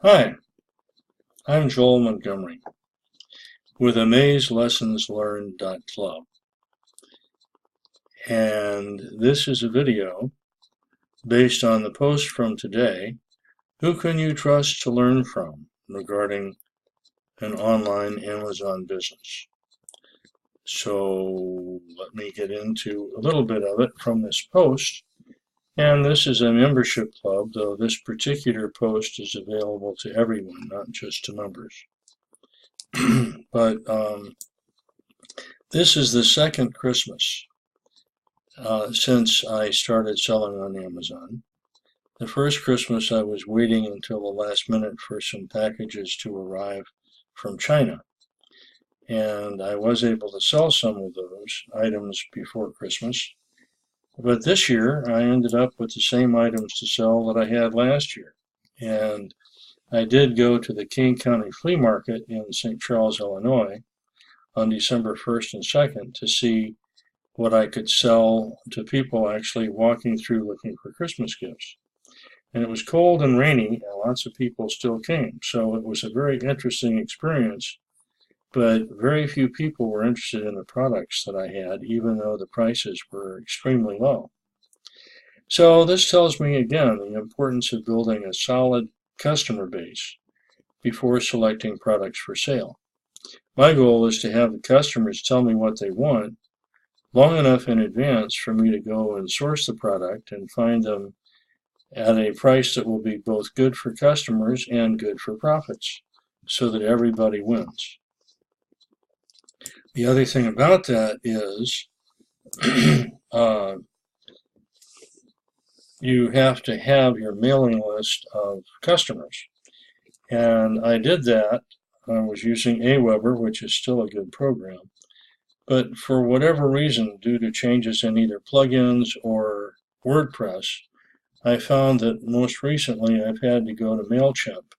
Hi, I'm Joel Montgomery with AmazLessonsLearned.club, and this is a video based on the post from today, Who Can You Trust to Learn From, regarding an online Amazon business. So let me get into a little bit of it from this post. And this is a membership club, though this particular post is available to everyone, not just to members. But this is the second Christmas since I started selling on Amazon. The first Christmas I was waiting until the last minute for some packages to arrive from China. And I was able to sell some of those items before Christmas. But this year I ended up with the same items to sell that I had last year. And I did go to the King County Flea Market in St. Charles, Illinois on December 1st and 2nd to see what I could sell to people actually walking through looking for Christmas gifts. And it was cold and rainy, and lots of people still came. So it was a very interesting experience, but very few people were interested in the products that I had, even though the prices were extremely low. So this tells me again the importance of building a solid customer base before selecting products for sale. My goal is to have the customers tell me what they want long enough in advance for me to go and source the product and find them at a price that will be both good for customers and good for profits, so that everybody wins. The other thing about that is you have to have your mailing list of customers. And I did that. I was using Aweber, which is still a good program. But for whatever reason, due to changes in either plugins or WordPress, I found that most recently I've had to go to MailChimp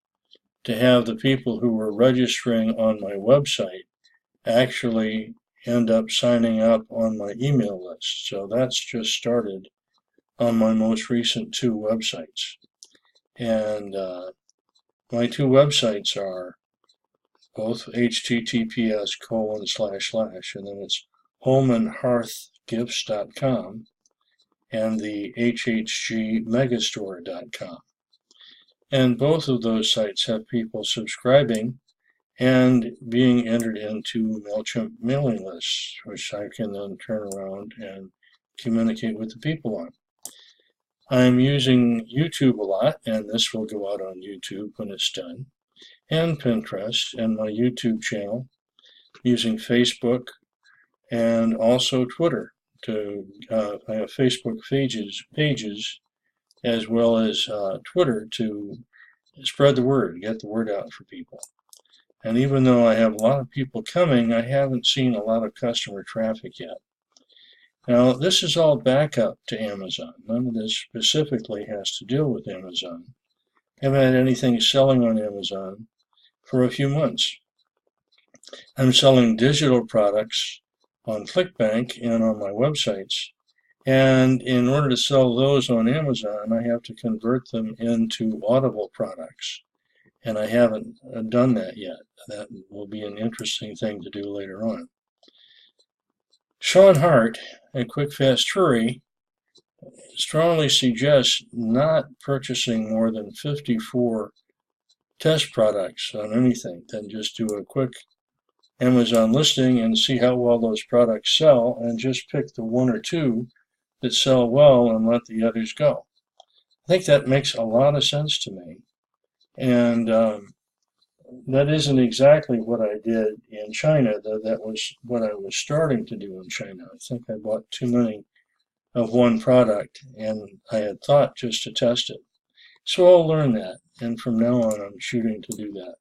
to have the people who were registering on my website actually end up signing up on my email list. So that's just started on my most recent two websites. And my two websites are both https:// and then it's homeandhearthgifts.com and the hhgmegastore.com. And both of those sites have people subscribing and being entered into MailChimp mailing lists, which I can then turn around and communicate with the people on. I'm using YouTube a lot, and this will go out on YouTube when it's done, and Pinterest, and my YouTube channel, using Facebook, and also Twitter. I have Facebook pages as well as Twitter to spread the word, get the word out for people. And even though I have a lot of people coming, I haven't seen a lot of customer traffic yet. Now, this is all backup to Amazon. None of this specifically has to deal with Amazon. I haven't had anything selling on Amazon for a few months. I'm selling digital products on ClickBank and on my websites. And in order to sell those on Amazon, I have to convert them into Audible products. And I haven't done that yet. That will be an interesting thing to do later on. Sean Hart at Quick Fast Hurry strongly suggests not purchasing more than 54 test products on anything, then just do a quick Amazon listing and see how well those products sell, and just pick the one or two that sell well and let the others go. I think that makes a lot of sense to me. And that isn't exactly what I did in China, though that was what I was starting to do in China. I think I bought too many of one product, and I had thought just to test it. So I'll learn that, and from now on I'm shooting to do that.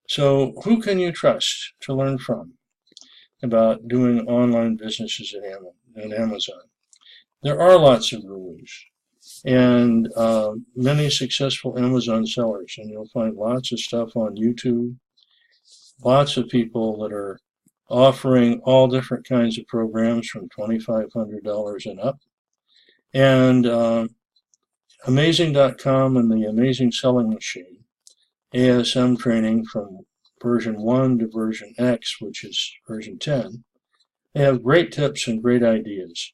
So who can you trust to learn from about doing online businesses at Amazon? There are lots of gurus and many successful Amazon sellers, and you'll find lots of stuff on YouTube, lots of people that are offering all different kinds of programs from $2,500 and up. And Amazing.com and the Amazing Selling Machine, ASM training from version 1 to version X, which is version 10. They have great tips and great ideas.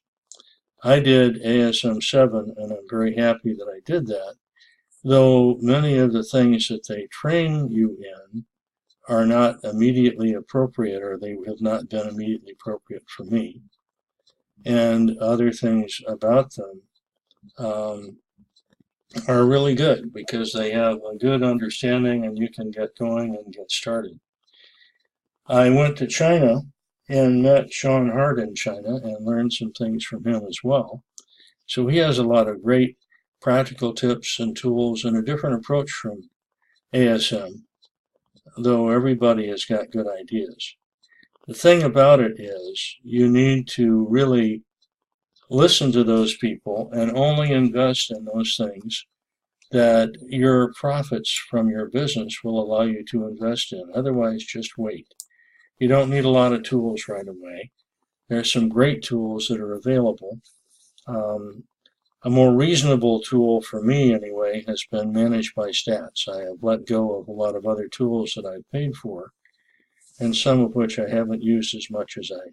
I did ASM 7, and I'm very happy that I did that, though many of the things that they train you in are not immediately appropriate, or they have not been immediately appropriate for me. And other things about them are really good because they have a good understanding and you can get going and get started. I went to China and met Sean Hart in China and learned some things from him as well. So he has a lot of great practical tips and tools and a different approach from ASM, though everybody has got good ideas. The thing about it is you need to really listen to those people and only invest in those things that your profits from your business will allow you to invest in. Otherwise, just wait. You don't need a lot of tools right away. There's some great tools that are available. A more reasonable tool for me, anyway, has been Managed by Stats. I have let go of a lot of other tools that I've paid for, and some of which I haven't used as much as I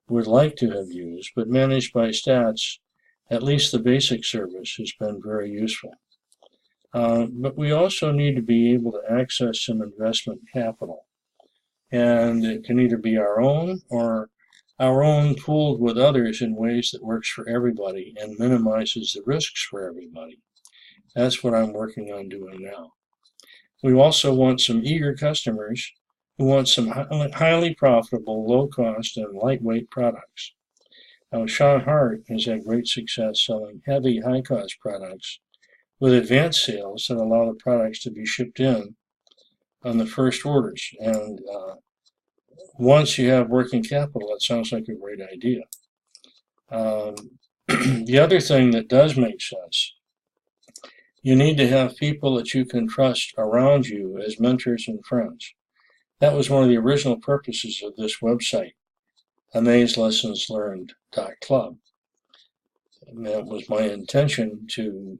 would like to have used. But Managed by Stats, at least the basic service, has been very useful. But we also need to be able to access some investment capital. And it can either be our own or our own pooled with others in ways that works for everybody and minimizes the risks for everybody. That's what I'm working on doing now. We also want some eager customers who want some highly profitable, low-cost, and lightweight products. Now, Sean Hart has had great success selling heavy, high-cost products with advanced sales that allow the products to be shipped in on the first orders. And once you have working capital, it sounds like a great idea. The other thing that does make sense, you need to have people that you can trust around you as mentors and friends. That was one of the original purposes of this website, AmazLessonsLearned.club. And that was my intention to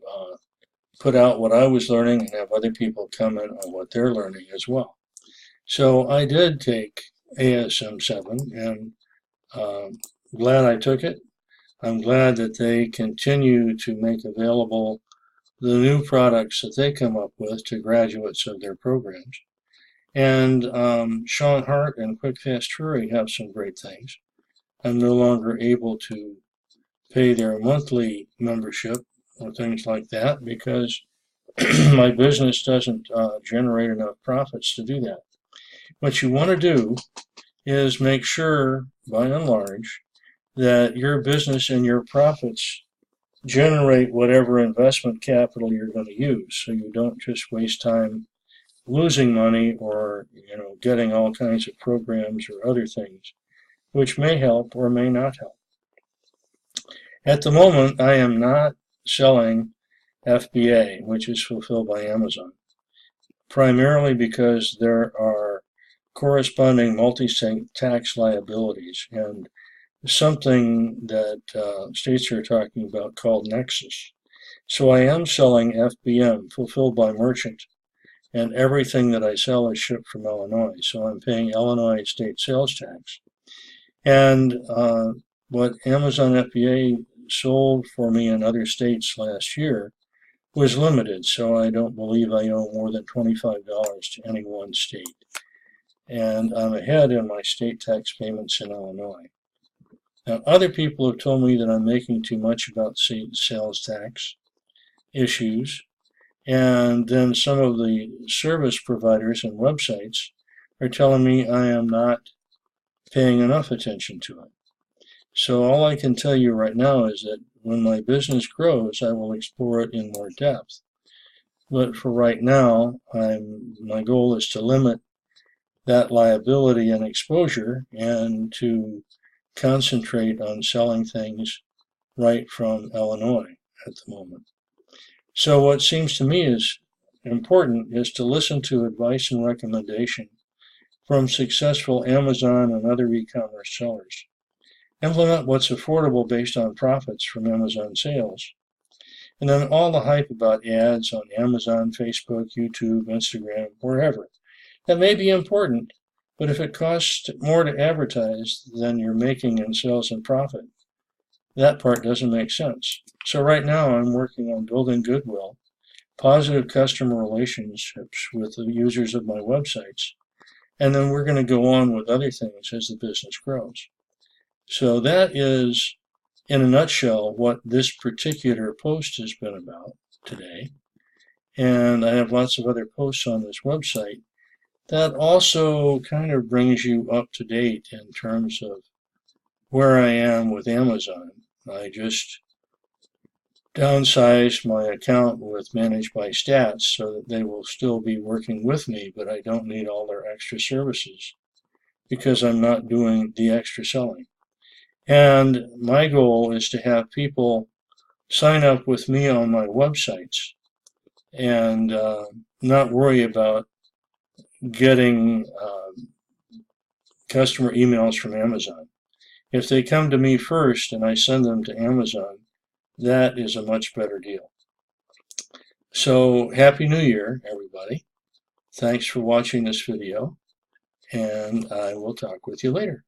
put out what I was learning and have other people comment on what they're learning as well. So I did take ASM 7 and glad I took it. I'm glad that they continue to make available the new products that they come up with to graduates of their programs. And Sean Hart and Quick Fast Hurry have some great things. I'm no longer able to pay their monthly membership or things like that because my business doesn't generate enough profits to do that. What you want to do is make sure, by and large, that your business and your profits generate whatever investment capital you're going to use, so you don't just waste time losing money or getting all kinds of programs or other things, which may help or may not help. At the moment, I am not selling FBA, which is fulfilled by Amazon, primarily because there are corresponding multi-state tax liabilities and something that states are talking about called Nexus. So I am selling FBM, fulfilled by merchant, and everything that I sell is shipped from Illinois. So I'm paying Illinois state sales tax. And what Amazon FBA sold for me in other states last year was limited, so I don't believe I owe more than $25 to any one state. And I'm ahead in my state tax payments in Illinois. Now, other people have told me that I'm making too much about sales tax issues, and then some of the service providers and websites are telling me I am not paying enough attention to it. So all I can tell you right now is that when my business grows, I will explore it in more depth. But for right now, my goal is to limit that liability and exposure and to concentrate on selling things right from Illinois at the moment. So what seems to me is important is to listen to advice and recommendation from successful Amazon and other e-commerce sellers. Implement what's affordable based on profits from Amazon sales. And then all the hype about ads on Amazon, Facebook, YouTube, Instagram, wherever. That may be important, but if it costs more to advertise than you're making in sales and profit, that part doesn't make sense. So right now I'm working on building goodwill, positive customer relationships with the users of my websites, and then we're going to go on with other things as the business grows. So that is, in a nutshell, what this particular post has been about today. And I have lots of other posts on this website that also kind of brings you up to date in terms of where I am with Amazon. I just downsized my account with Managed by Stats so that they will still be working with me, but I don't need all their extra services because I'm not doing the extra selling. And my goal is to have people sign up with me on my websites and not worry about getting customer emails from Amazon. If they come to me first and I send them to Amazon, that is a much better deal. So Happy New Year, everybody. Thanks for watching this video, and I will talk with you later.